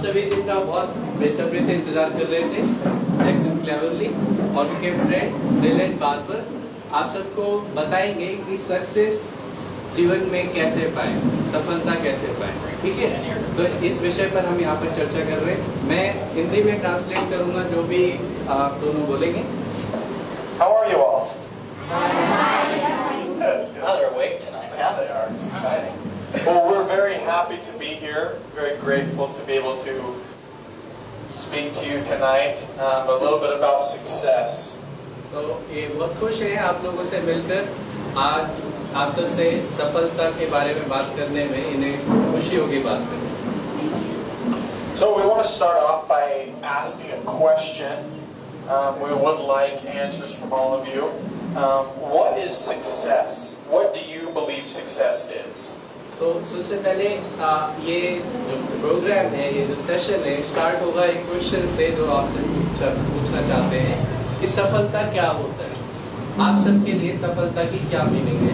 सभी दिन का बहुत बेसब्री से इंतजार कर रहे थे एक्शन क्लेवरली और उनके फ्रेंड ब्रिलियंट बार्बर आप सबको बताएंगे कि सक्सेस जीवन में कैसे पाए, सफलता कैसे पाए। ठीक है, तो इस विषय पर हम यहाँ पर चर्चा कर रहे हैं। मैं हिंदी में ट्रांसलेट करूँगा जो भी आप दोनों बोलेंगे। How are you all? Now they're awake tonight. Yeah, they are. It's exciting. Well, we're very happy to be here. Very grateful to be able to speak to you tonight. A little bit about success. तो ये बहुत खुश हैं आप लोगों से मिलकर। आज आप सबसे सफलता के बारे में बात करने में इन्हें खुशी होगी बात करने। So we want to start off by asking a question. We would like answers from all of you. What is success? What do you believe success is? तो सबसे पहले ये जो प्रोग्राम है, ये जो सेशन है, स्टार्ट होगा एक क्वेश्चन से जो आपसे पूछना चाहते हैं कि सफलता क्या होता है। आप सबके लिए सफलता की क्या मीनिंग है।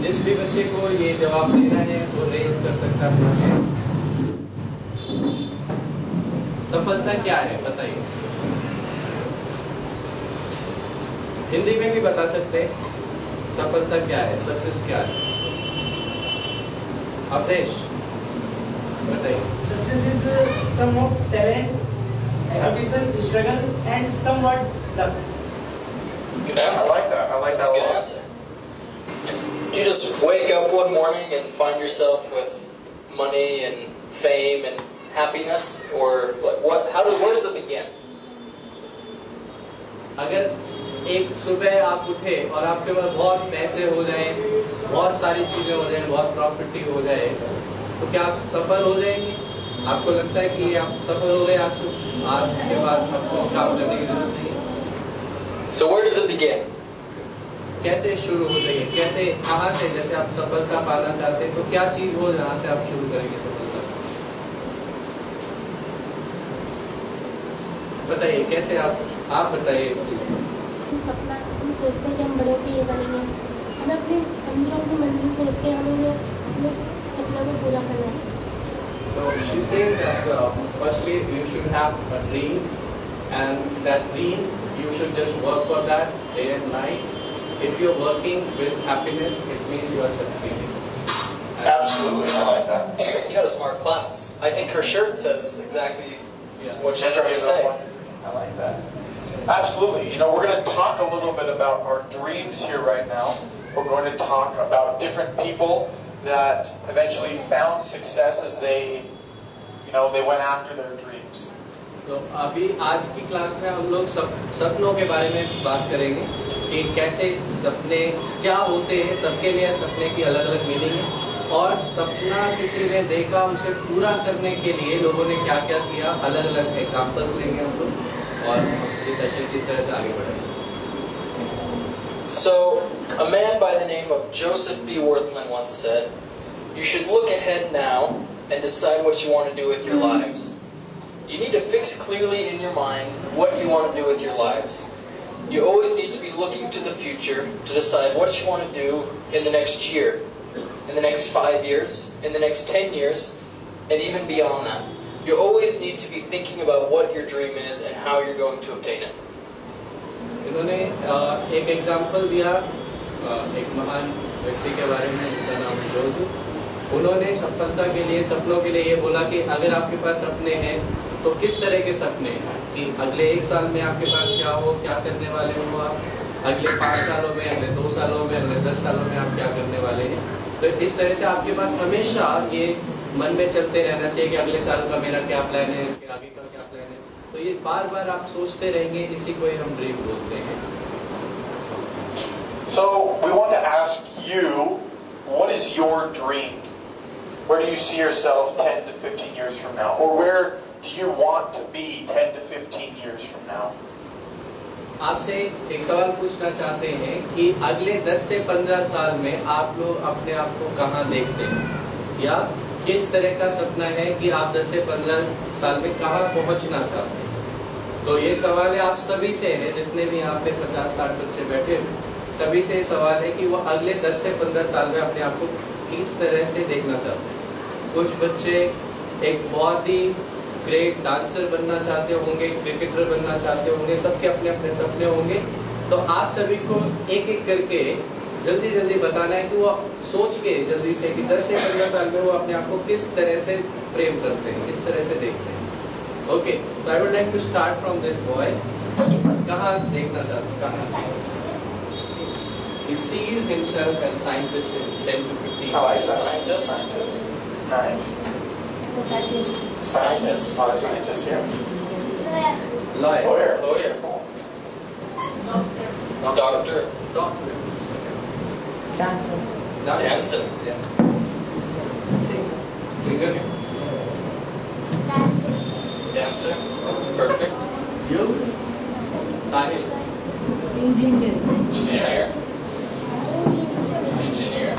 जिस भी बच्चे को ये जवाब देना है वो रेज कर सकता है अपना हैंड। सफलता क्या है बताइए। हिंदी में भी बता सकते हैं सफलता क्या है, सक्सेस क्या है। अवधेश बताइए। Success is sum of talent, ambition, struggle, and somewhat luck. Good answer. I like that. I like That's that a a good lot. answer. Do you just wake up one morning and find yourself with money and fame and happiness, or like what? Where does it begin? अगर एक सुबह आप उठे और आपके पास बहुत पैसे हो जाए, बहुत सारी चीजें हो जाए, बहुत प्रॉपर्टी हो जाए, तो क्या आप सफल हो जाएंगे? आपको लगता है कि आप सफल हो गए आज के बाद आपको काम करने की जरूरत नहीं है? So where does it begin? कैसे शुरू हो जाएगी, कैसे, कहाँ से, जैसे आप सफलता पाना चाहते हैं तो क्या चीज हो जहाँ से आप शुरू करेंगे सफलता? बताइए कैसे आप बताइए। सपना हम सोचते हैं कि हम बड़े होकर ये करेंगे, हम जो अपनी मंजिल सोचते हैं हमें वो अपने सपना को पूरा करना है। So she says that firstly you should have a dream, and that dream you should just work for that day and night. If you're working with happiness, it means you are succeeding. Absolutely, I like that. You got a smart class. I think her shirt says exactly what she's trying to say. I like that. Absolutely. You know, we're going to talk a little bit about our dreams here right now. We're going to talk about different people that eventually found success as they went after their dreams. तो अभी आज की class में हम लोग सपनों के बारे में बात करेंगे कि कैसे सपने क्या होते हैं। सबके लिए सपने की अलग अलग मीनिंग है और सपना किसी ने देखा उसे पूरा करने के लिए लोगों ने क्या क्या किया, अलग अलग एग्जांपल्स लेंगे हम लोग और ये सेशन किस तरह से आगे बढ़ेगा। So, a man by the name of Joseph B. Worthland once said, "You should look ahead now and decide what you want to do with your lives. You need to fix clearly in your mind what you want to do with your lives. You always need to be looking to the future to decide what you want to do in the next year, in the next 5 years, in the next 10 years, and even beyond that. You always need to be thinking about what your dream is and how you're going to obtain it." इन्होंने एक example दिया एक महान व्यक्ति के बारे में जिसका नाम है जोसेफ। उन्होंने सफलता के लिए, सपनों के लिए ये बोला कि अगर आपके पास सपने हैं तो किस तरह के सपने हैं कि अगले 1 साल में आपके पास क्या हो, क्या करने वाले हो आप, अगले 5 सालों में, अगले 2 सालों में, अगले 10 सालों में आप क्या करने वाले हैं। तो इस तरह से आपके पास हमेशा ये मन में चलते रहना चाहिए कि अगले साल का मेरा क्या प्लान है, इसके आगे का क्या प्लान है। तो ये बार बार आप सोचते रहेंगे, इसी को हम ड्रीम बोलते हैं। So we want to ask you, what is your dream? Where do you see yourself 10 to 15 years from now? Or where do you want to be 10 to 15 years from now? आपसे एक सवाल पूछना चाहते हैं कि अगले 10 से 15 साल में आप लोग अपने आप को कहाँ देखते हैं या किस तरह का सपना है कि आप 10 से 15 साल में कहाँ पहुँचना चाहते हैं। तो ये सवाल है आप सभी से है, जितने भी यहाँ पे 50-60 बच्चे बैठे हैं, सभी से सवाल है कि वो अगले 10 से 15 साल में अपने आप को किस तरह से देखना चाहते हैं। कुछ बच्चे एक बहुत ही ग्रेट डांसर बनना चाहते होंगे, क्रिकेटर बनना चाहते होंगे, सबके अपने अपने सपने होंगे। तो आप सभी को एक एक करके जल्दी जल्दी बताना है कि वो सोच के जल्दी से कि 10 से 15 साल में वो अपने आप को किस तरह से फ्रेम करते हैं, किस तरह से देखते हैं। Okay, so I would like to start from this boy. कहाँ देखना चाहते हैं? He sees himself as scientist in 10 to 15 I like years. that. Scientist. Nice. Scientist. Scientist. A lot of scientists here. Lawyer. Lawyer. Lawyer. Doctor. Doctor. Dancer. Dancer. Yeah. Singer. Dancer. Perfect. You? Sahil. Engineer. Engineer. Engineer.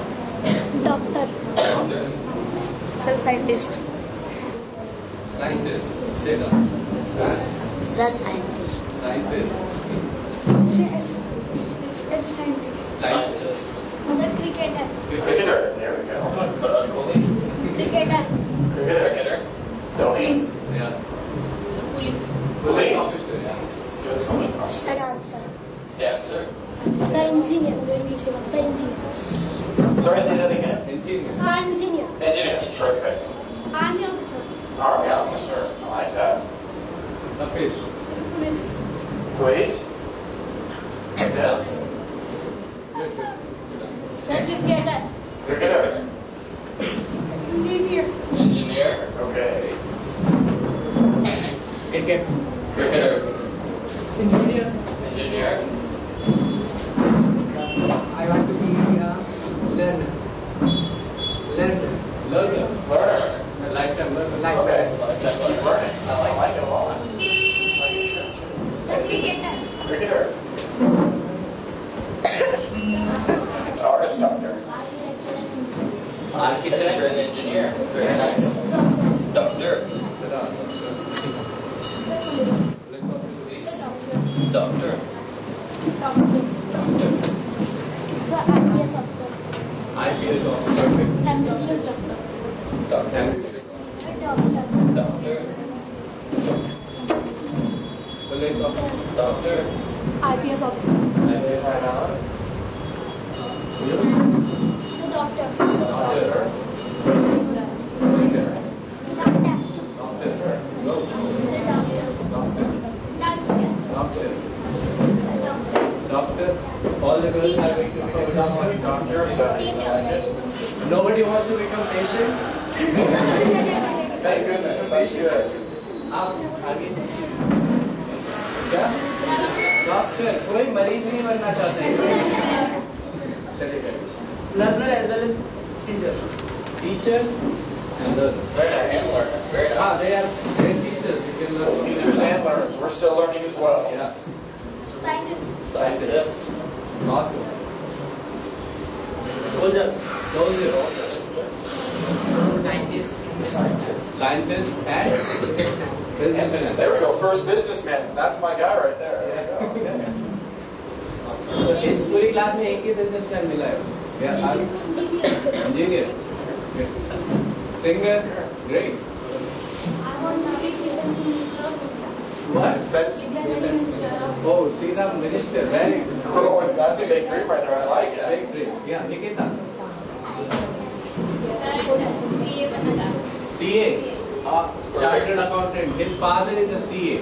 Doctor. Doctor. Sir, scientist. Scientist. Sit down. Sir, scientist. Scientist. Scientist. Scientist. Cricketer. Cricketer. There we go. Police. Cricketer. Cricketer. Police. Yeah. Police. Police. Officer, yeah. Good. Sir, dancer. Dancer. Sir, engineer. Sir, engineer. Sorry, say that again. Engineer. Sir, engineer. Engineer. Perfect. Army officer. Army officer. I like that. Tapish. Police. Police. Yes. Good, good. Sir, cricketer. Cricketer. Engineer. Engineer. Okay. Cricket. Cricketer. Engineer. Engineer. I want to be a learner. Learner. Learner. Learner. A lifetime learner. Like Okay. Lifetime Keep learner. learning. I like it a lot. Sir, cricketer. Cricketer. Artist doctor. Architecture and engineer. Very nice. Doctor. Sit down. Police officer. Police. Doctor. Doctor. Doctor. Sir, ICS officer. ICS officer. Perfect. MBBS doctor. Doctor. Sir, doctor. Doctor. Police officer. Doctor. IPS officer. IPS officer. You? Sir, doctor. Doctor. Singer. Singer. Doctor. Doctor. Go. Sir, doctor. Doctor. Dancer. Doctor. Sir, doctor. Doctor. All the girls are going to become Doctor. So. Teacher. Nobody wants to become patient. Thank goodness. That's good. आप आगे क्या? Doctor कोई मरीज नहीं बनना चाहते हैं। चलिए Learner as well as teacher. Teacher and Learner and learner. Very हाँ nice. they are great teachers. You can learn from Teachers and learners. We're still learning as well. Yes. Scientist. Scientist. Awesome. Soldier. Those are all. Scientist. Scientist and businessman. There we go. First businessman. That's my guy right there. There we go. Okay. तो इस पूरी class में एक ही businessman मिला है। Yeah, engineer. Yes. Singer. Great. I want to be given Minister of India. What? That's, Minister of Oh, she's a minister. Very good. oh, that's a big dream right there. I like Very it. great. Yeah, Nikita. CA बनना चाहता हूँ। CA. Chartered accountant. His father is a CA.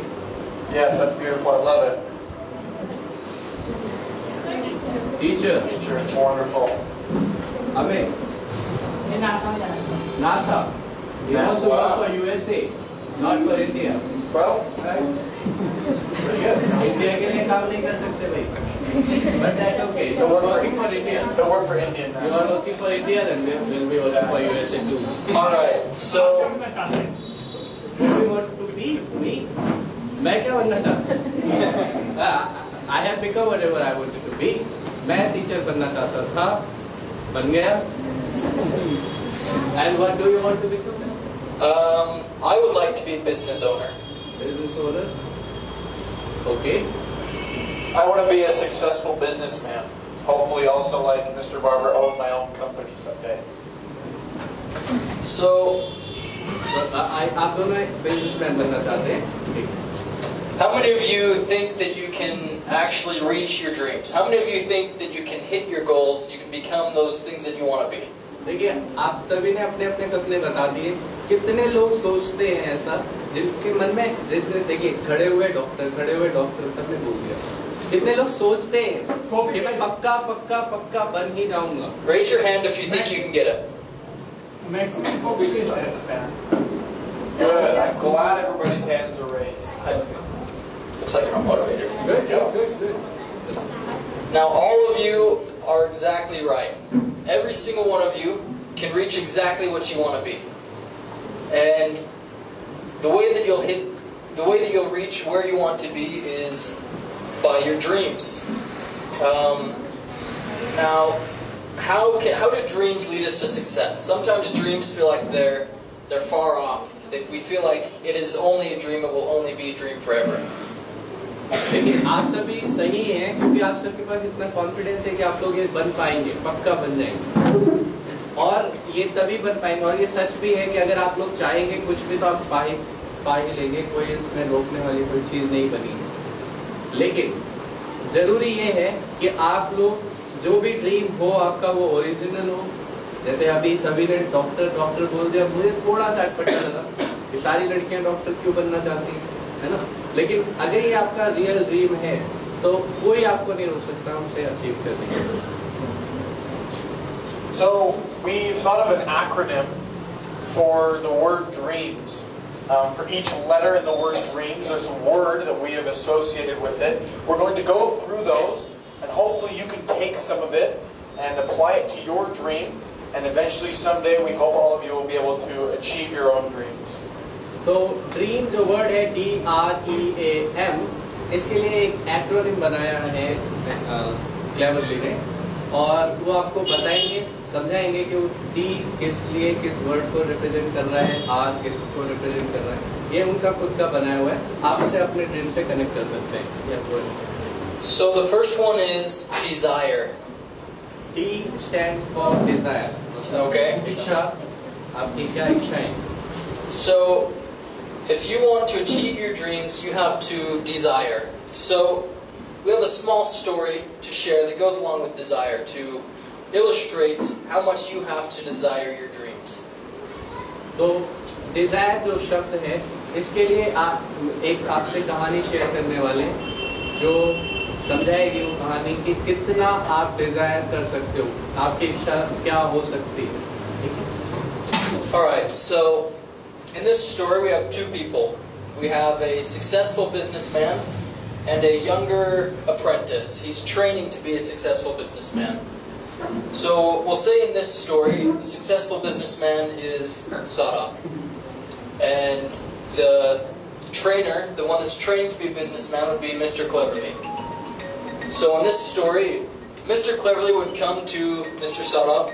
Yes, that's beautiful. I love it. Teacher. Teacher, it's wonderful. Amen. मैं NASA में जाना चाहता हूँ। NASA. He wants to work for USA, not for India. Well, Right? pretty good. India के लिए काम नहीं कर सकते भाई. But that's okay. You are working for India. They'll work for Indian You are NASA. working for India, then we'll be working for USA too. All right. So. What do you want to be? Me? मैं क्या बनना चाहता? I have become whatever I wanted to be. मैं teacher बनना चाहता था, बन गया. And what do you want to become? I would like to be a business owner. Business owner. Okay. I want to be a successful businessman. Hopefully also like Mr. Barber, own my own company someday. So, आप दोनों businessman बनना चाहते हैं? How many of you think that you can actually reach your dreams? How many of you think that you can hit your goals, you can become those things that you want to be? देखिए, आप सभी ने अपने अपने सपने बता दिए. कितने लोग सोचते हैं ऐसा जिनके मन में, जैसे देखिए खड़े हुए डॉक्टर सबने बोल दिया. कितने लोग सोचते हैं कि मैं पक्का बन ही जाऊंगा? Raise your hand if you think you can get it. Maximum copy paste है तो fan. Good. I'm glad everybody's hands are raised. Looks like you're motivated. Good. Now all of you are exactly right. Every single one of you can reach exactly what you want to be. And the way that you'll reach where you want to be is by your dreams. Now, how do dreams lead us to success? Sometimes dreams feel like they're far off. That we feel like it is only a dream, it will only be a dream forever. लेकिन आप सभी सही हैं क्योंकि आप सबके पास इतना confidence है कि आप लोग ये बन पाएंगे, पक्का बन जाएंगे. और ये तभी बन पाएंगे, और ये सच भी है कि अगर आप लोग चाहेंगे कुछ भी तो आप पा ही लेंगे. कोई इसमें रोकने वाली कोई चीज नहीं बनी. लेकिन जरूरी ये है कि आप लोग जो भी ड्रीम हो आपका वो ओरिजिनल हो. जैसे अभी सभी ने डॉक्टर बोल दिया, मुझे थोड़ा सा अटपटा लगा कि सारी लड़कियां डॉक्टर क्यों बनना चाहती हैं, है ना. लेकिन अगर ये आपका रियल ड्रीम है तो कोई आपको नहीं रोक सकता उसे अचीव करने के. So we've thought of an acronym for the word dreams. For each letter in the word dreams, there's a word that we have associated with it. We're going to go through those, and hopefully you can take some of it and apply it to your dream. And eventually, someday, we hope all of you will be able to achieve your own dreams. तो dream जो word है DREAM, इसके लिए एक acronym बनाया है cleverly ने, और वो आपको बताएंगे, समझाएंगे कि D किस लिए किस वर्ड को रिप्रेजेंट कर रहा है, R किस को रिप्रेजेंट कर रहा है. ये उनका खुद का बनाया हुआ है, आप उसे अपने ड्रीम से कनेक्ट कर सकते हैं. So the first one is desire. D stand for desire. Okay. इच्छा, आपकी क्या इच्छाएं? So if you want to achieve your dreams, you have to desire. So we have a small story to share that goes along with desire to illustrate how much you have to desire your dreams. तो desire जो शब्द है, इसके लिए एक आपसे कहानी share करने वाले जो समझाएगी वो कहानी कि कितना आप डिजायर कर सकते हो, आपकी इच्छा क्या हो सकती है. Alright, so in this story we have two people. We have a successful businessman and a younger apprentice. He's training to be a successful businessman. So we'll say in this story, the successful businessman is Saurabh. And the trainer, the one that's training to be a businessman, would be Mr. Cleverley. So in this story, Mr. Cleverley would come to Mr. Saurabh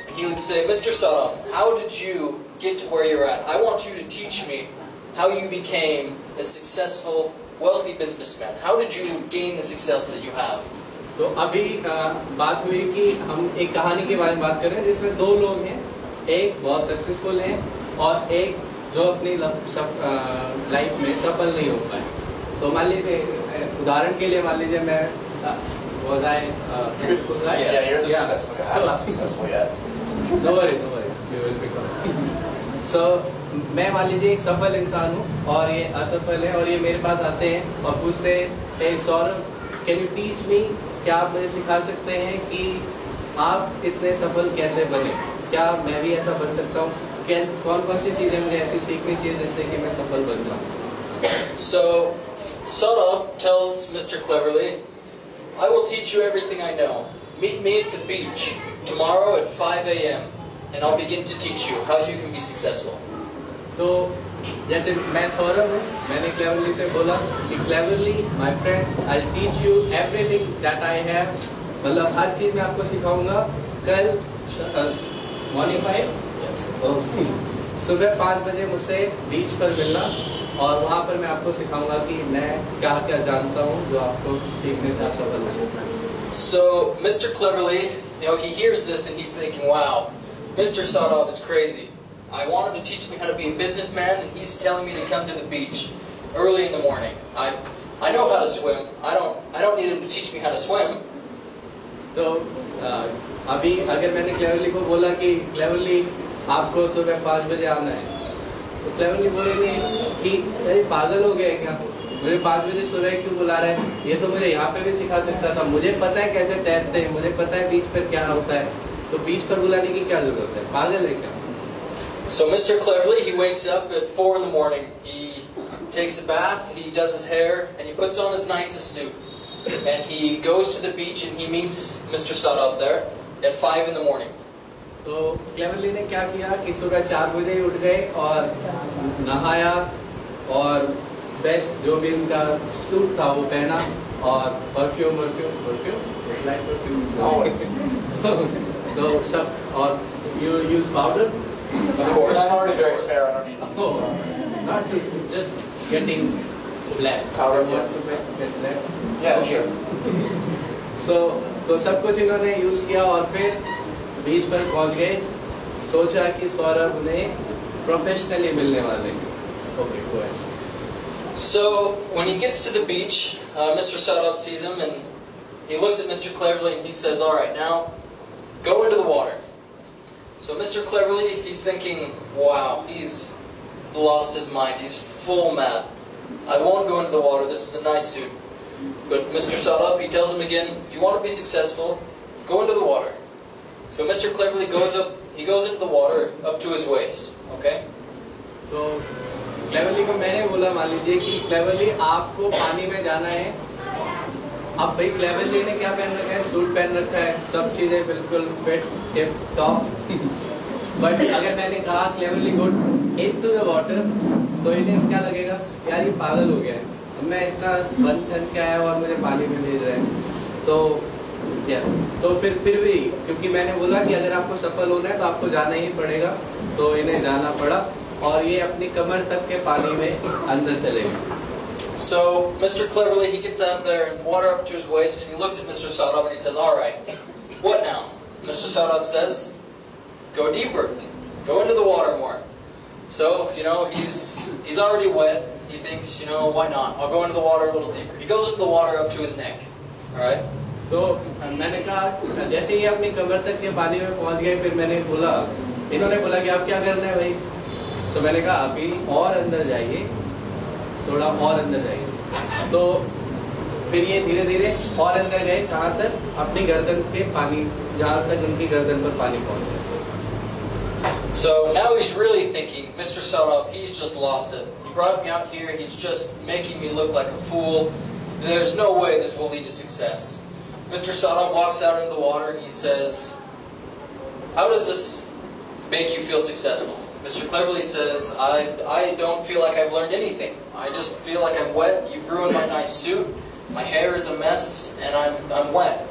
and he would say, Mr. Saurabh, how did you get to where you're at? I want you to teach me how you became a successful, wealthy businessman. How did you gain the success that you have? तो अभी बात हुई कि हम एक कहानी के बारे में बात कर रहे हैं जिसमें दो लोग हैं, एक बहुत सक्सेसफुल है और एक जो अपनी लाइफ में सफल नहीं हो पाए. तो मान लीजिए उदाहरण के लिए मान लीजिए मैं was I successful guy? Yeah, you're the successful guy. I'm not So, successful yet. no worry, you will become. So मैं मान लीजिए एक सफल इंसान हूँ और ये असफल है और ये मेरे पास आते हैं और पूछते हैं, hey Saurabh, can you teach me? क्या आप मुझे सिखा सकते हैं कि आप इतने सफल कैसे बने? क्या मैं भी ऐसा बन सकता हूँ? कौन सी चीजें मुझे ऐसी सीखनी चाहिए जिससे कि मैं सफल बन जाऊँ? So Saurabh tells Mr. Cleverley, I will teach you everything I know. Meet me at the beach tomorrow at 5 a.m. and I'll begin to teach you how you can be successful. तो जैसे मैं सौरभ हूँ, मैंने cleverly से बोला कि cleverly my friend, I'll teach you everything that I have. मतलब हर चीज मैं आपको सिखाऊंगा. कल morning 5? Yes. सुबह 5 बजे मुझसे बीच पर मिलना और वहाँ पर मैं आपको सिखाऊंगा कि मैं क्या क्या जानता हूँ जो आपको सीखने से आप सफल हो सकते हैं. So Mr. Cleverley, he hears this and he's thinking, wow, Mr. Saurabh is crazy. I want him to teach me how to be a businessman, and he's telling me to come to the beach early in the morning. I know how to swim. I don't need him to teach me how to swim. तो अभी अगर मैंने cleverly को बोला कि cleverly आपको सुबह 5 बजे आना है, तो क्लेवरली बोलेंगे कि अरे पागल हो गया है क्या, मुझे 5 बजे सुबह क्यों बुला रहा है, ये तो मुझे यहाँ पे भी सिखा सकता था, मुझे पता है कैसे तैरते हैं, मुझे पता है बीच पर क्या होता है, तो बीच पर बुलाने की क्या जरूरत है, पागल है क्या? So Mr. Cleverly, he wakes up at 4 in the morning. He takes a bath, he does his hair, and he puts on his nicest suit. And he goes to the beach and he meets Mr. Saurabh there at 5 in the morning. तो cleverly ने क्या किया कि सुबह 4 बजे उठ गए और नहाया और बेस्ट जो भी उनका सूट था वो पहना और परफ्यूम तो सब और you use powder? Of course. I'm already very fair. I don't need Oh, not to just getting black. Powder, What's yes. the way to get black? Yeah, Okay. sure. So, तो सब कुछ इन्होंने use किया और फिर बीच पर पहुंच गए, सोचा कि सौरभ उन्हें प्रोफेशनली मिलने वाले हैं. Okay, go ahead. So when he gets to the beach, Mr. Saurabh sees him and he looks at Mr. Cleverly and he says, "All right, now go into the water." So Mr. Cleverly, he's thinking, wow, he's lost his mind. He's full mad. I won't go into the water. This is a nice suit. But Mr. Saurabh, he tells him again, if you want to be successful, go into the water. So Mr. Cleverly goes up. He goes into the water up to his waist. Okay. तो cleverly को मैंने बोला, मान लीजिए कि cleverly आपको पानी में जाना है. अब भाई क्लेवरली ने क्या पहन रखा है, सूट पहन रखा है, सब चीजें बिल्कुल फिट टिप टॉप. बट अगर मैंने कहा cleverly good into the water, तो इन्हें क्या लगेगा, यार ये पागल हो गया है, मैं इतना बंद ठन के आया और मुझे पानी में भेज रहा है. तो क्या, तो फिर भी क्योंकि मैंने बोला कि अगर आपको सफल होना है तो आपको जाना ही पड़ेगा, तो इन्हें जाना पड़ा और ये अपनी कमर तक के पानी में अंदर चले गए. So Mr. Cleverly, he gets out there and water up to his waist and he looks at Mr. Saurabh and he says, "All right, what now?" Mr. Saurabh says, "Go deeper, go into the water more." So he's already wet. He thinks, why not? I'll go into the water a little deeper. He goes into the water up to his neck. All right. So मैंने कहा जैसे ही अपनी कमर तक के पानी में पहुंच गए, फिर मैंने बोला, इन्होंने बोला कि आप क्या करना है भाई, तो मैंने कहा अभी और अंदर जाइए, थोड़ा और अंदर जाइए. तो फिर ये धीरे धीरे और अंदर गए, कहाँ तक, अपनी गर्दन पे पानी, जहाँ तक उनकी गर्दन पर पानी पहुंच गया. So now he's really thinking, Mr. Saurabh, he's just lost it. He brought me out here, he's just making me look like a fool. There's no way this will lead to success. Mr. Saurabh walks out into the water and he says, "How does this make you feel successful?" Mr. Cleverly says, I don't feel like I've learned anything. I just feel like I'm wet. You've ruined my nice suit. My hair is a mess, and I'm wet.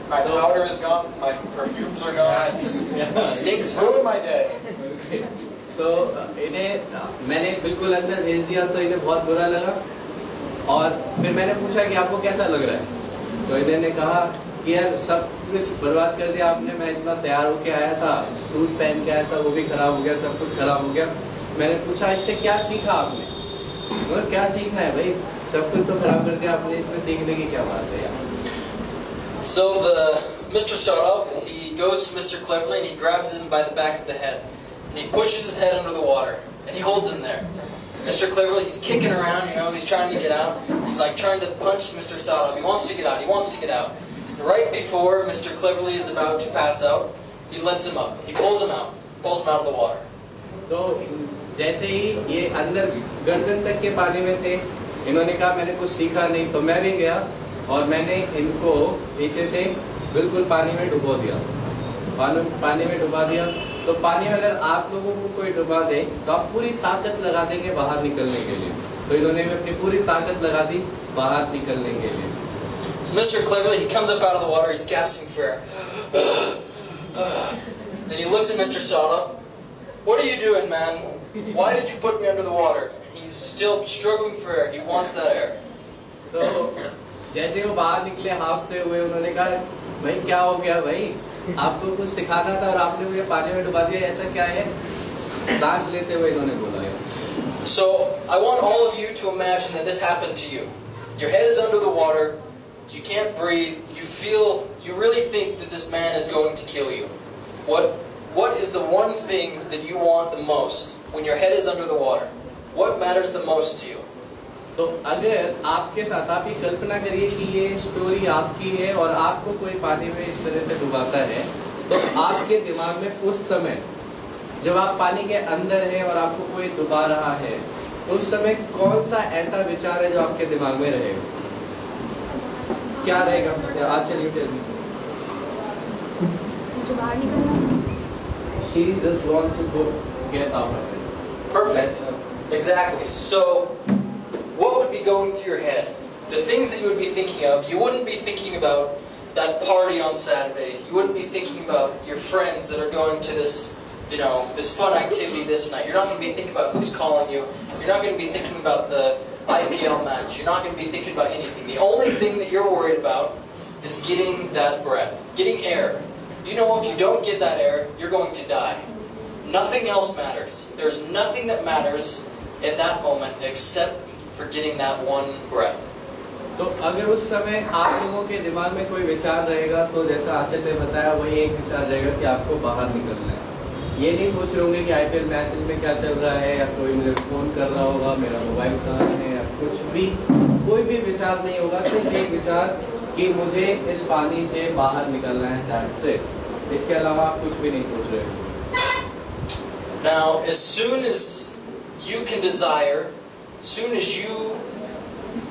My powder is gone. My perfumes are gone. He stinks. Ruined my day. So इन्हें मैंने बिल्कुल अंदर भेज दिया, तो इन्हें बहुत बुरा लगा. और फिर मैंने पूछा कि आपको कैसा लग रहा है, तो इन्होंने कहा कि यार सब कुछ बर्बाद कर दिया आपने, मैं इतना तैयार होके आया था, सूट पहन के आया था, वो भी खराब हो गया, सब कुछ खराब हो गया. मैंने पूछा इससे क्या सीखा आपने, मतलब क्या सीखना है भाई, सब कुछ तो खराब कर दिया आपने, इसमें सीखने की क्या बात है यार. So Mr. Saurabh, he goes to Mr. Cleverly and he grabs him by the back of the head. And he pushes his head under the water. And he holds him there. Mr. Cleverly, he's kicking around, he's trying to get out. He's like trying to punch Mr. Saurabh. He wants to get out, he wants to get out. And right before Mr. Cleverly is about to pass out, he lets him up. He pulls him out of the water. तो जैसे ही ये अंदर गर्दन तक के पानी में थे, इन्होंने कहा मैंने कुछ सीखा नहीं, तो मैं भी गया और मैंने इनको पीछे से बिल्कुल पानी में डुबो दिया. पानी में डुबा दिया. तो पानी में अगर आप लोगों को कोई डुबा दे तो आप पूरी ताकत लगा देंगे बाहर निकलने के लिए, तो इन्होंने भी अपनी पूरी ताकत लगा दी बाहर निकलने के लिए. So Mr. Cleverly, he comes up out of the water, he's gasping for air. Then he looks at Mr. Saurabh. "What are you doing, man? Why did you put me under the water?" And he's still struggling for air. He wants that air. तो जैसे वो बाहर निकले हाफते हुए, उन्होंने कहा भाई क्या हो गया भाई, आपको कुछ सिखाना था और आपने मुझे पानी में डुबा दिया, ऐसा क्या है. सांस लेते हुए इन्होंने बोला है। So I want all of you to imagine that this happened to you. Your head is under the water, you can't breathe, you really think that this man is going to kill you. What is the one thing that you want the most when your head is under the water? What matters the most to you? तो अगर आपके साथ, आप ये कल्पना करिए कि ये story आपकी है और आपको कोई पानी में इस तरह से डुबाता है, तो आपके दिमाग में उस समय जब आप पानी के अंदर हैं और आपको कोई डुबा रहा है, उस समय कौन सा ऐसा विचार है जो आपके दिमाग में रहेगा? क्या रहेगा? आज चलिए फिर मुझे बाहर निकलना है। She just wants to go get out of it. Perfect. Exactly. So, what would be going through your head? The things that you would be thinking of, you wouldn't be thinking about that party on Saturday. You wouldn't be thinking about your friends that are going to this, this fun activity this night. You're not going to be thinking about who's calling you. You're not going to be thinking about the IPL match. You're not going to be thinking about anything. The only thing that you're worried about is getting that breath, getting air. You know, if you don't get that air, you're going to die. Nothing else matters. There's nothing that matters at that moment except for getting that one breath. तो अगर उस समय आप लोगों के दिमाग में कोई विचार रहेगा, तो जैसा आचल ने बताया वही एक विचार रहेगा कि आपको बाहर निकलना है। ये नहीं सोच रहे होंगे कि आईपीएल मैच में क्या चल रहा है, या कोई मुझे फोन कर रहा होगा, मेरा मोबाइल कहाँ है, या कुछ भी, कोई भी विचार नहीं होगा। सिर्फ एक विचार कि मुझे इस पानी से बाहर निकलना है, that's it. इसके अलावा आप कुछ भी नहीं सोच रहे हो। Now, as soon as you can desire, as soon as you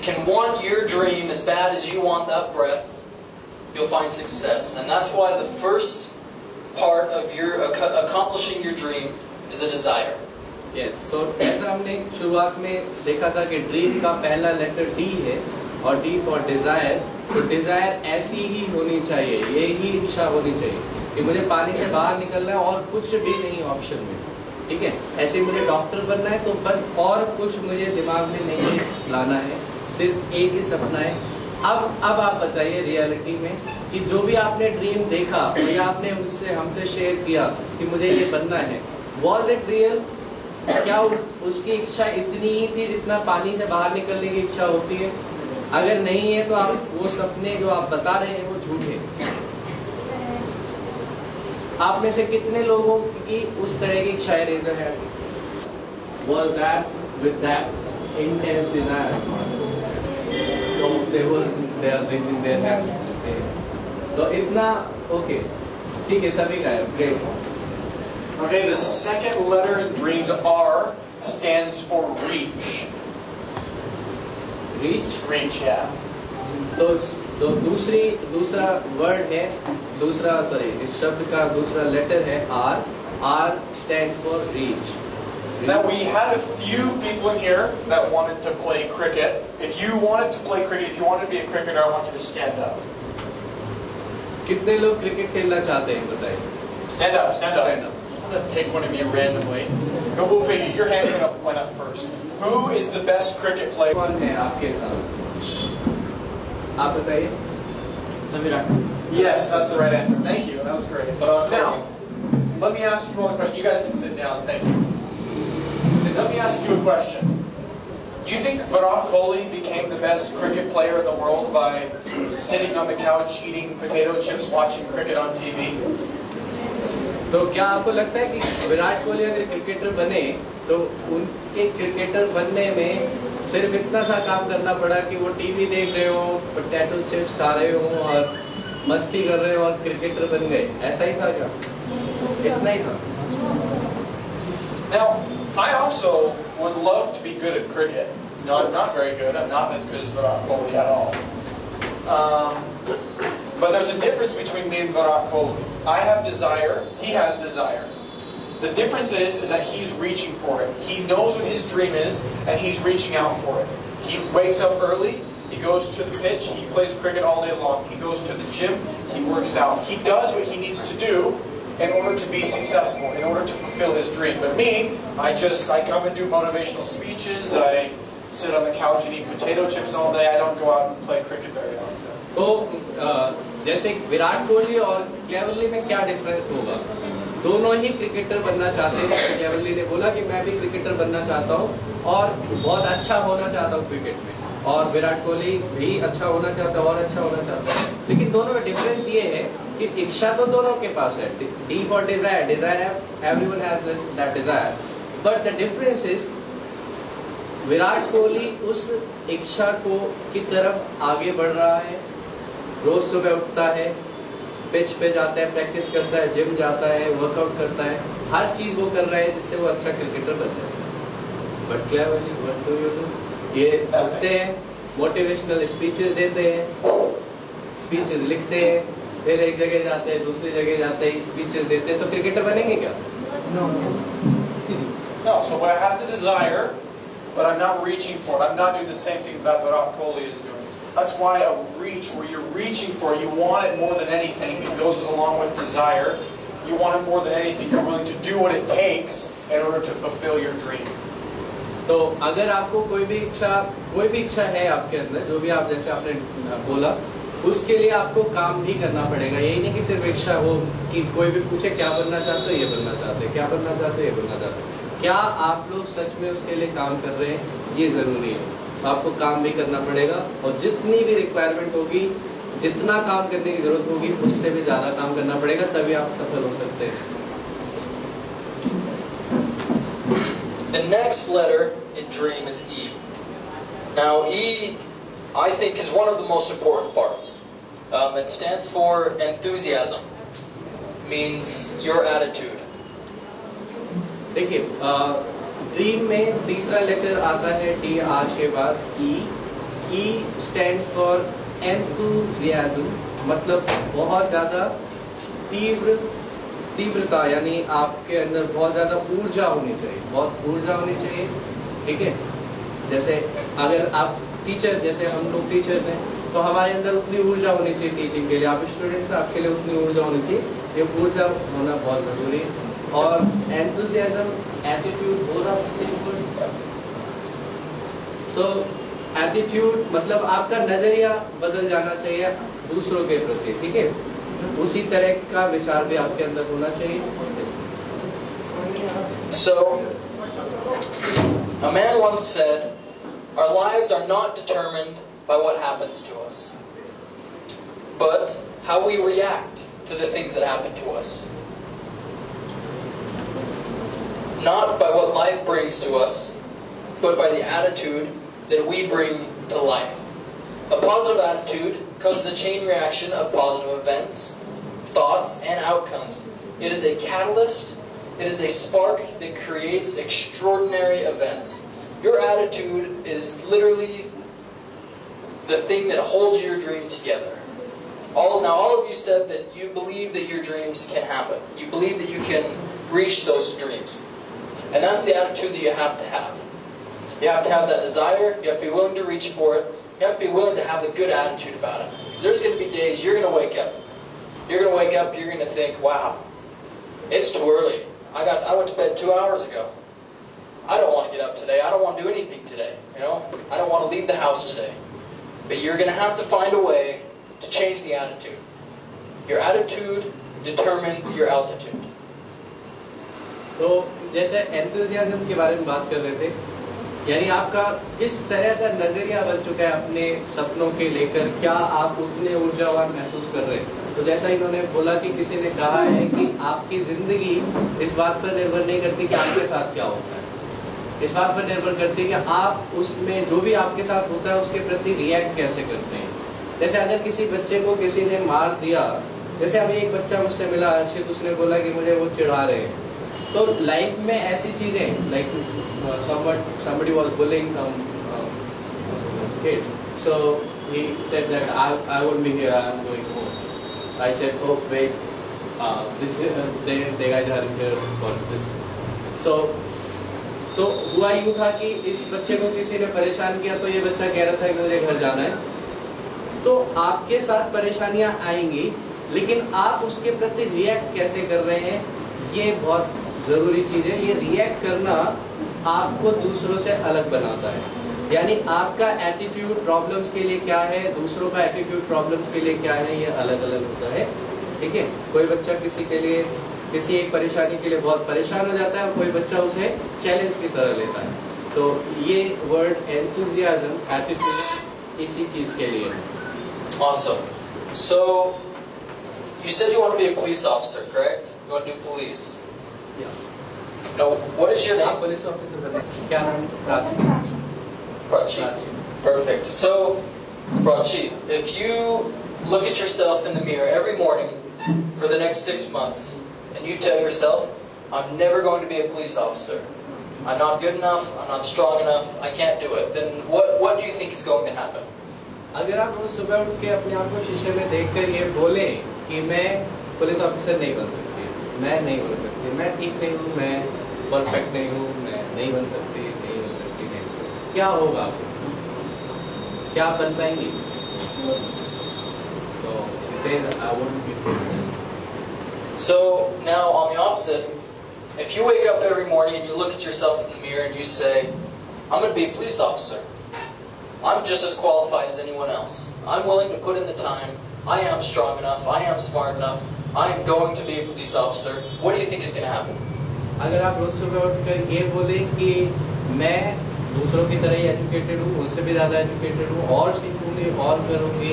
can want your dream as bad as you want that breath, you'll find success. And that's why the first part of your accomplishing your dream is a desire. Yes. So जैसा हमने शुरुआत में देखा था कि dream का पहला letter D है और D for desire, तो डिजायर ऐसी ही होनी चाहिए, ये ही इच्छा होनी चाहिए कि मुझे पानी से बाहर निकलना है और कुछ भी नहीं ऑप्शन में, ठीक है। ऐसे मुझे डॉक्टर बनना है तो बस और कुछ मुझे दिमाग में नहीं लाना है, सिर्फ एक ही सपना है। अब आप बताइए रियलिटी में कि जो भी आपने ड्रीम देखा या आपने उससे हमसे शेयर किया कि मुझे ये बनना है, वॉज इट रियल? क्या उसकी इच्छा इतनी ही थी जितना पानी से बाहर निकलने की इच्छा होती है? अगर नहीं है तो आप वो सपने जो आप बता रहे हैं वो झूठे। आप में से कितने लोगों की उस तरह की इच्छाएं रेज है? Was that with that intense desire? So they are raising their hands. तो इतना ओके, ठीक है, सभी का है, great. Okay, the second letter in dreams, R, stands for reach. Reach? Reach, yeah. तो दूसरा वर्ड है, इस शब्द का दूसरा लेटर है R. R stands for reach. Now we had a few people in here that wanted to play cricket. If you wanted to play cricket, if you wanted to be a cricketer, I want you to stand up. कितने लोग cricket खेलना चाहते हैं बताइए? Stand up, stand up. Stand up. I'm going to pick one of you randomly. No, we'll pick you. Your hand went up first. Who is the best cricket player? कौन है आपके साथ? आप बताइए। Yes, that's the right answer. Thank you. That was great. Now, let me ask you one question. You guys can sit down. Thank you. Let me ask you a question. Do you think Virat Kohli became the best cricket player in the world by sitting on the couch eating potato chips watching cricket on TV? तो क्या आपको लगता है कि विराट कोहली अगर cricketer बने तो उनके क्रिकेटर बनने में सिर्फ इतना सा काम करना पड़ा कि वो टीवी देख रहे हो, पोटैटो चिप्स खा रहे हो और मस्ती कर रहे हो और क्रिकेटर बन गए? ऐसा ही था क्या? इतना ही था? Now, I also would love to be good at cricket. No, I'm not very good. I'm not as good as Virat Kohli at all. But there's a difference between me and Virat Kohli. I have desire. He has desire. The difference is that he's reaching for it. He knows what his dream is, and he's reaching out for it. He wakes up early. He goes to the pitch. He plays cricket all day long. He goes to the gym. He works out. He does what he needs to do in order to be successful, in order to fulfill his dream. But me, I come and do motivational speeches. I sit on the couch and eat potato chips all day. I don't go out and play cricket very often. तो जैसे विराट कोहली और cleverly में क्या difference होगा? दोनों ही cricketer बनना चाहते हैं। क्लेवरली ने बोला कि मैं भी क्रिकेटर बनना चाहता हूँ और बहुत अच्छा होना चाहता हूँ क्रिकेट में, और विराट कोहली भी अच्छा होना चाहता है और अच्छा होना चाहता है। लेकिन दोनों में डिफरेंस ये है कि इच्छा तो दोनों के पास है, D for desire, desire everyone has that desire, but the difference is Virat Kohli उस इच्छा को की तरफ आगे बढ़ रहा है, रोज सुबह उठता है, पिच पे जाता है, प्रैक्टिस करता है, जिम जाता है, वर्कआउट करता है, हर चीज वो कर रहा है जिससे वो अच्छा क्रिकेटर बन जाए। But cleverly what do you do? ये उठते हैं, मोटिवेशनल स्पीचेस देते हैं, स्पीचेस लिखते हैं, फिर एक जगह जाते हैं, दूसरी जगह जाते हैं, स्पीचेस देते हैं, तो क्रिकेटर बनेंगे क्या? No. So when I have the desire, but I'm not reaching for it, I'm not doing the same thing that Virat Kohli is doing. That's why a reach, where you're reaching for it, you want it more than anything. It goes along with desire. You want it more than anything. You're willing to do what it takes in order to fulfill your dream. तो अगर आपको कोई भी इच्छा है आपके अंदर, जो भी आप जैसे आपने बोला, उसके लिए आपको काम भी करना पड़ेगा। यही नहीं कि सिर्फ इच्छा हो कि कोई भी पूछे क्या बनना चाहते हो, ये बनना चाहते हैं, क्या बनना चाहते हो, ये बनना चाहते हैं। क्या आप लोग सच में उसके लिए काम कर रहे हैं, ये जरूरी है। तो आपको काम भी करना पड़ेगा, और जितनी भी रिक्वायरमेंट होगी, जितना काम करने की जरूरत होगी, उससे भी ज्यादा काम करना पड़ेगा, तभी आप सफल हो सकते हैं। The next letter in dream is E. Now E, I think, is one of the most important parts. It stands for enthusiasm. Means your attitude. देखिए, ड्रीम में तीसरा लेटर आता है टी आर के बाद ई। ई स्टैंड फॉर एंथुजियाज्म, मतलब बहुत ज्यादा तीव्रता, यानी आपके अंदर बहुत ज्यादा ऊर्जा होनी चाहिए, बहुत ऊर्जा होनी चाहिए। ठीक है, जैसे अगर आप टीचर, जैसे हम लोग टीचर्स हैं, तो हमारे अंदर उतनी ऊर्जा होनी चाहिए टीचिंग के लिए। आप स्टूडेंट्स, आपके लिए उतनी ऊर्जा होनी चाहिए, ये ऊर्जा होना बहुत जरूरी है। और enthusiasm, attitude, both are same word. So attitude मतलब आपका नजरिया बदल जाना चाहिए दूसरों के प्रति। ठीक है, उसी तरह का विचार भी आपके अंदर होना चाहिए। So, a man once said, our lives are not determined by what happens to us, but how we react to the things that happen to us. Not by what life brings to us, but by the attitude that we bring to life. A positive attitude causes a chain reaction of positive events, thoughts, and outcomes. It is a catalyst, it is a spark that creates extraordinary events. Your attitude is literally the thing that holds your dream together. All of you said that you believe that your dreams can happen. You believe that you can reach those dreams. And that's the attitude that you have to have. You have to have that desire, you have to be willing to reach for it, you have to be willing to have the good attitude about it. Because there's going to be days you're going to wake up. You're going to wake up, you're going to think, wow, it's too early. I went to bed 2 hours ago. I don't want to get up today. I don't want to do anything today. I don't want to leave the house today. But you're going to have to find a way to change the attitude. Your attitude determines your altitude. तो जैसे enthusiasm के बारे में बात कर रहे थे, यानी आपका किस तरह का नजरिया बन चुका है अपने सपनों के लेकर, क्या आप उतने ऊर्जावान महसूस कर रहे हैं। तो जैसा इन्होंने बोला कि किसी ने कहा है कि आपकी जिंदगी इस बात पर निर्भर नहीं करती कि आपके साथ क्या होता है, इस बात पर निर्भर करती है कि आप उसमें जो भी आपके साथ होता है उसके प्रति रिएक्ट कैसे करते हैं। जैसे अगर किसी बच्चे को किसी ने मार दिया, जैसे अभी एक बच्चा मुझसे मिला अर्शित, उसने बोला कि मुझे वो चिढ़ा रहे हैं। तो लाइफ में ऐसी चीजें, like somebody was bullying some kid, so he said that I won't be here, I'm going home. I said, oh wait, they guys are here for this. So तो हुआ यूँ था कि इस बच्चे को किसी ने परेशान किया, तो ये बच्चा कह रहा था कि मुझे घर जाना है। तो आपके साथ परेशानियां आएंगी, लेकिन आप उसके प्रति रिएक्ट कैसे कर रहे हैं, ये बहुत जरूरी चीज है। ये रिएक्ट करना आपको दूसरों से अलग बनाता है। यानी आपका एटीट्यूड प्रॉब्लम्स के लिए क्या है, दूसरों का एटीट्यूड प्रॉब्लम्स के लिए क्या है, ये अलग अलग होता है। ठीक है, कोई बच्चा किसी के लिए किसी एक परेशानी के लिए बहुत परेशान हो जाता है और कोई बच्चा उसे चैलेंज की तरह लेता है। तो ये वर्ड एंथुसियाज्म, एटीट्यूड इसी चीज के लिए है। Awesome. So, you said you want to be a police officer, correct? You want to do police. Now, what is your आप name? पुलिस ऑफिसर बने, क्या नाम? Prachi. Prachi. Perfect. So, Prachi, if you look at yourself in the mirror every morning for the next 6 months, and you tell yourself, I'm never going to be a police officer. I'm not good enough, I'm not strong enough, I can't do it. Then what do you think is going to happen? अगर आप रोज सुबह उठ के अपने आप को शीशे में देखकर ये बोले कि मैं पुलिस ऑफिसर नहीं बन सकती, मैं नहीं बन सकती, मैं ठीक नहीं हूँ, मैं परफेक्ट नहीं हूँ, मैं नहीं बन सकती, क्या होगा आपको? क्या आप बन पाएंगे? So he says I won't be. So now on the opposite, if you wake up every morning and you look at yourself in the mirror and you say, I'm going to be a police officer. I'm just as qualified as anyone else. I'm willing to put in the time. I am strong enough. I am smart enough. I am going to be a police officer. What do you think is going to happen? अगर आप रोज सुबह उठकर ये बोले कि मैं दूसरों की तरह ही एजुकेटेड हूँ, उनसे भी ज़्यादा एजुकेटेड हूँ, और सीखूंगी और करूँगी,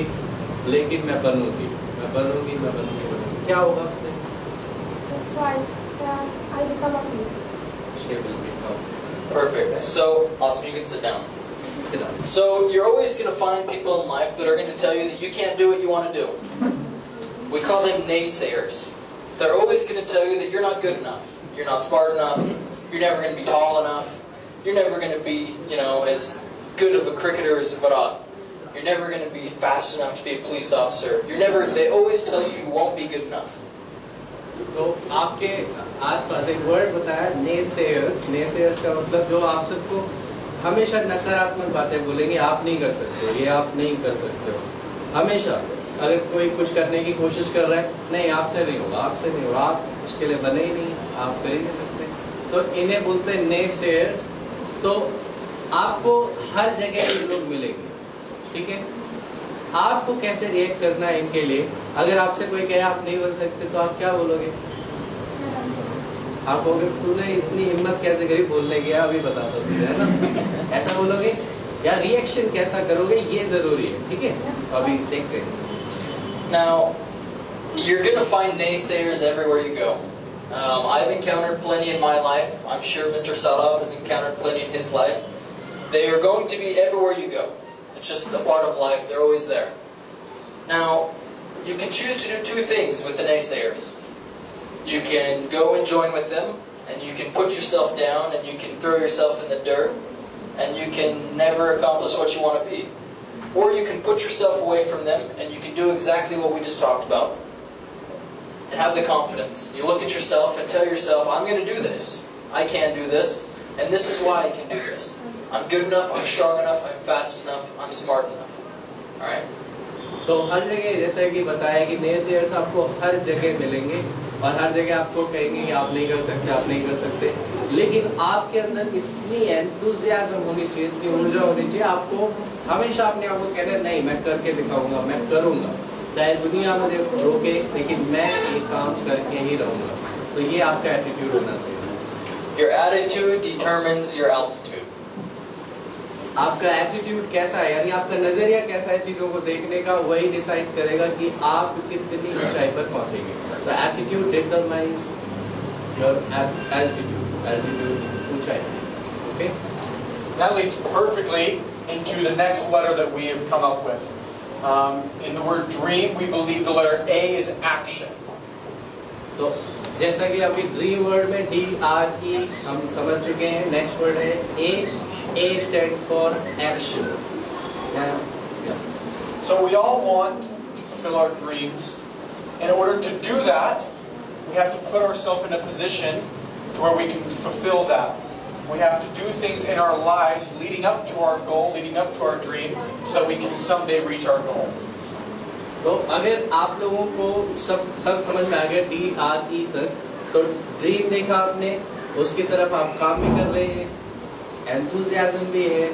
लेकिन मैं बनूंगी, क्या होगा उससे? I become a police. She will become. Perfect. So, awesome. You can sit down. So, you're always going to find people in life that are going to tell you that you can't do what you want to do. We call them naysayers. They're always going to tell you that you're not good enough. You're not smart enough. You're never going to be tall enough. You're never going to be, as good of a cricketer as Virat. You're never going to be fast enough to be a police officer. They always tell you won't be good enough. तो आपके आसपास एक word बताया naysayers. Naysayers का मतलब जो आप सबको हमेशा नकारात्मक बातें बोलेंगे, आप नहीं कर सकते, ये आप नहीं कर सकते हो। हमेशा अगर कोई कुछ करने की कोशिश कर रहा है, नहीं आपसे नहीं होगा, आपसे नहीं होगा, आप उसके लिए बने ही नहीं, आप कर ही नहीं सकते। तो इन्हें बोलते हैं नेसेयर्स। तो आपको हर जगह ये लोग मिलेंगे, ठीक है? आपको कैसे रिएक्ट करना है इनके लिए? अगर आपसे कोई कहे आप नहीं बन सकते तो आप क्या बोलोगे? आप कहोगे तूने इतनी हिम्मत कैसे करी बोलने की, अभी बता दो तुझे, है ना? ऐसा बोलोगे या रिएक्शन कैसा करोगे, ये जरूरी है, ठीक है? अभी देखते हैं। Now, you're going to find naysayers everywhere you go. I've encountered plenty in my life. I'm sure Mr. Saurabh has encountered plenty in his life. They are going to be everywhere you go. It's just a part of life. They're always there. Now, you can choose to do two things with the naysayers. You can go and join with them, and you can put yourself down, and you can throw yourself in the dirt, and you can never accomplish what you want to be. Or you can put yourself away from them, and you can do exactly what we just talked about. And have the confidence. You look at yourself and tell yourself, I'm going to do this. I can do this, and this is why I can do this. I'm good enough, I'm strong enough, I'm fast enough, I'm smart enough. Alright? तो हर जगह जैसा कि बताया कि naysayers आपको हर जगह मिलेंगे और हर जगह आपको कहेंगे कि आप नहीं कर सकते, आप नहीं कर सकते, लेकिन आपके अंदर इतनी एंथुसियाज्म होनी चाहिए, इतनी ऊर्जा होनी चाहिए, आपको हमेशा अपने आप को कहना नहीं मैं करके दिखाऊंगा, मैं करूंगा, चाहे दुनिया मुझे रोके, लेकिन मैं ये काम करके ही रहूंगा। तो ये आपका एटीट्यूड होना चाहिए। Your attitude determines your altitude. आपका एटीट्यूड कैसा है, यानी आपका नजरिया कैसा है चीजों को देखने का, वही डिसाइड करेगा कि आप कितनी ऊंचाई पर पहुंचेंगे। तो एटीट्यूड डिटरमाइंस योर एल्टीट्यूड, ऊंचाई। Okay? That leads perfectly into the next letter that we have come up with. In the word dream, we believe the letter A is action. तो जैसा कि अभी ड्रीम वर्ड में DRE हम समझ चुके हैं, नेक्स्ट वर्ड है A. A stands for action. So we all want to fulfill our dreams. In order to do that, we have to put ourselves in a position to where we can fulfill that. We have to do things in our lives leading up to our goal, leading up to our dream, so that we can someday reach our goal. तो अगर आप लोगों को सब समझ में आ गया DRE तक, तो ड्रीम देखा आपने, उसकी तरफ आप काम भी कर रहे हैं, एंथुसियाज्म भी है,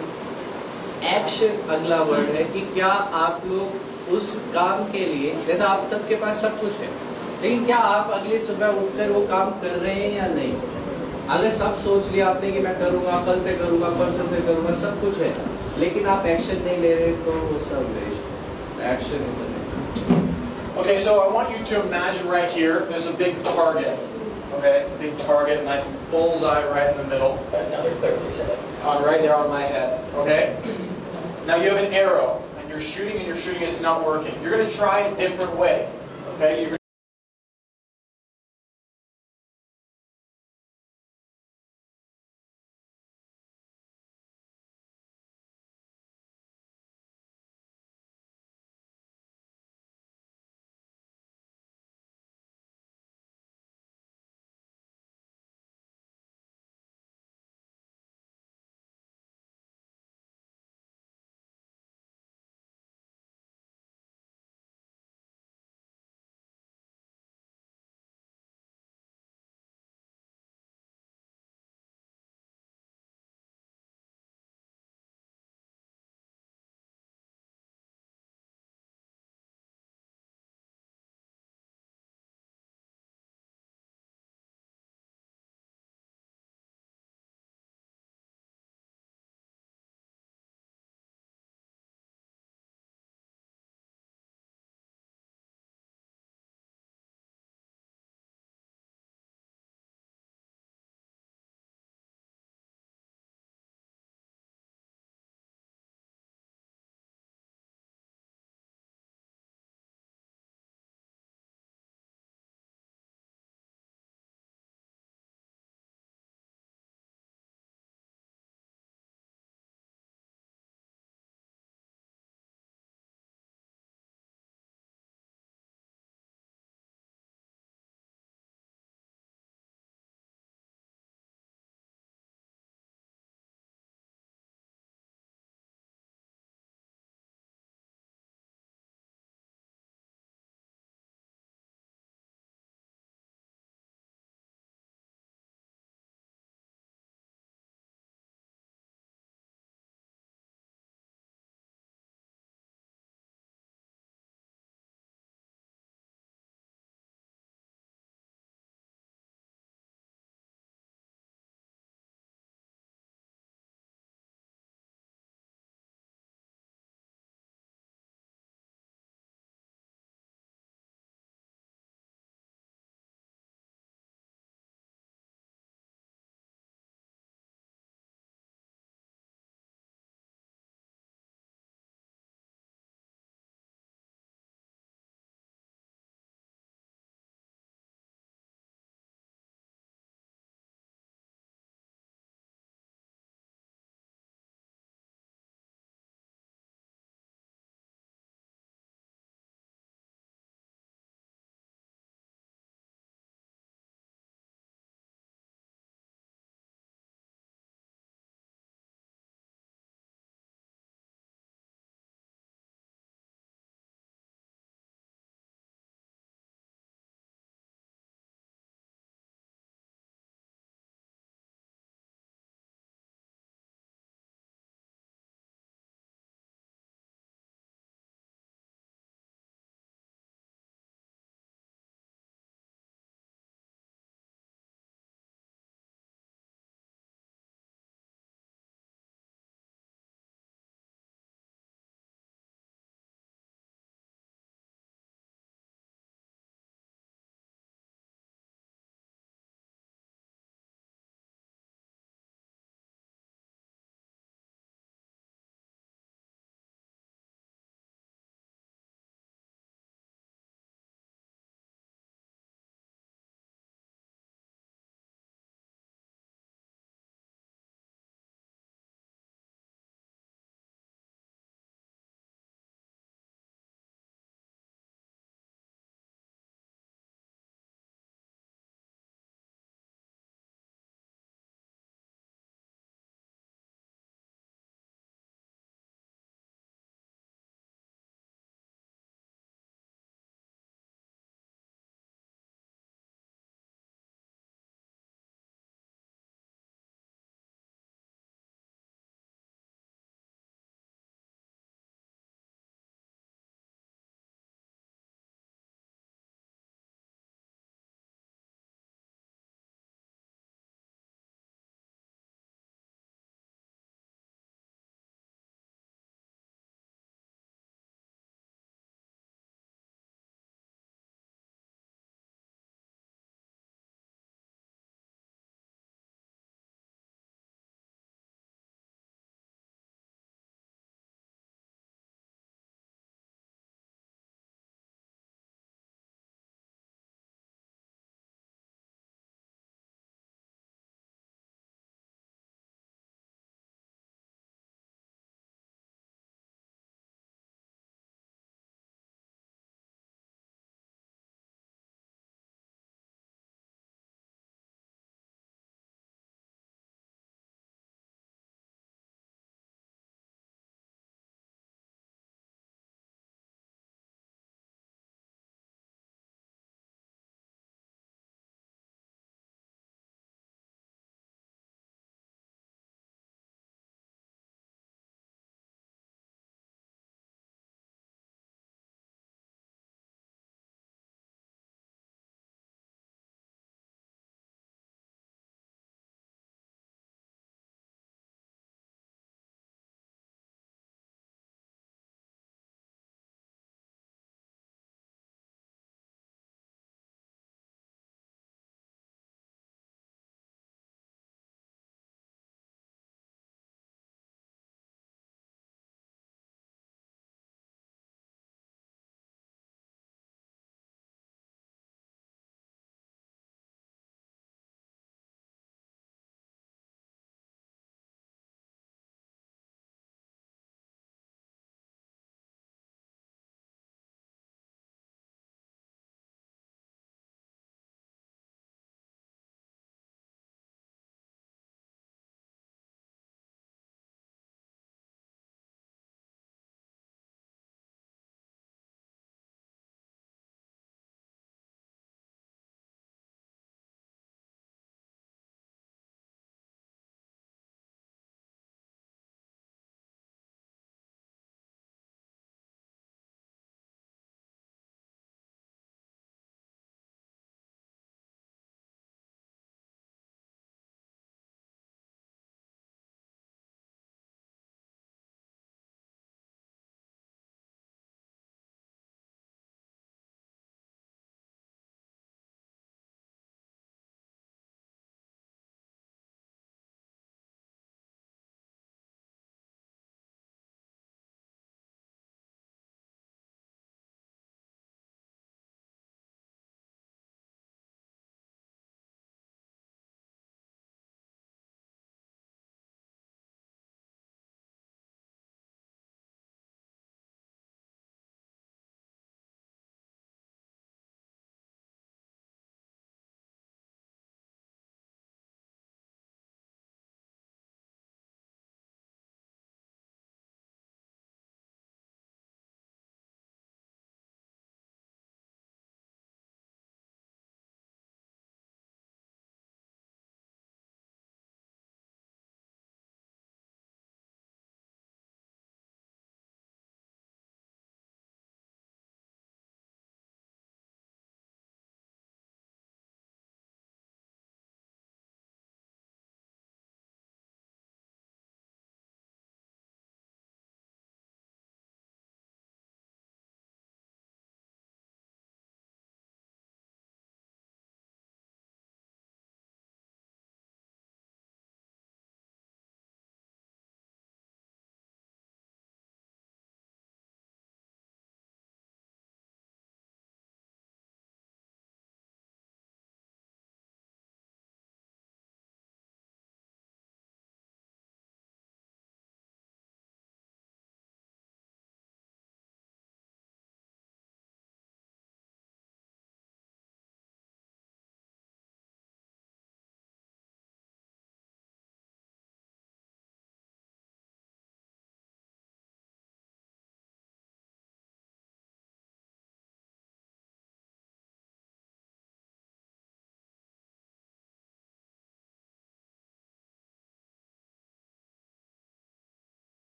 एक्शन अगला वर्ड है कि क्या आप लोग उस काम के लिए, जैसा आप सबके पास सब कुछ है, लेकिन क्या आप अगली सुबह उठकर वो काम कर रहे हैं या नहीं? अगर सब सोच लिया आपने कि मैं करूंगा, कल से करूंगा, परसों से करूंगा, सब कुछ है, लेकिन आप एक्शन नहीं ले रहे तो वो सब waste. Action. Okay, so I want you to imagine right here, there's a big target. Okay, big target, nice bullseye right in the middle. Another cleverley's head. Right there on my head. Okay? Now you have an arrow, and you're shooting, it's not working. You're going to try a different way. Okay? You're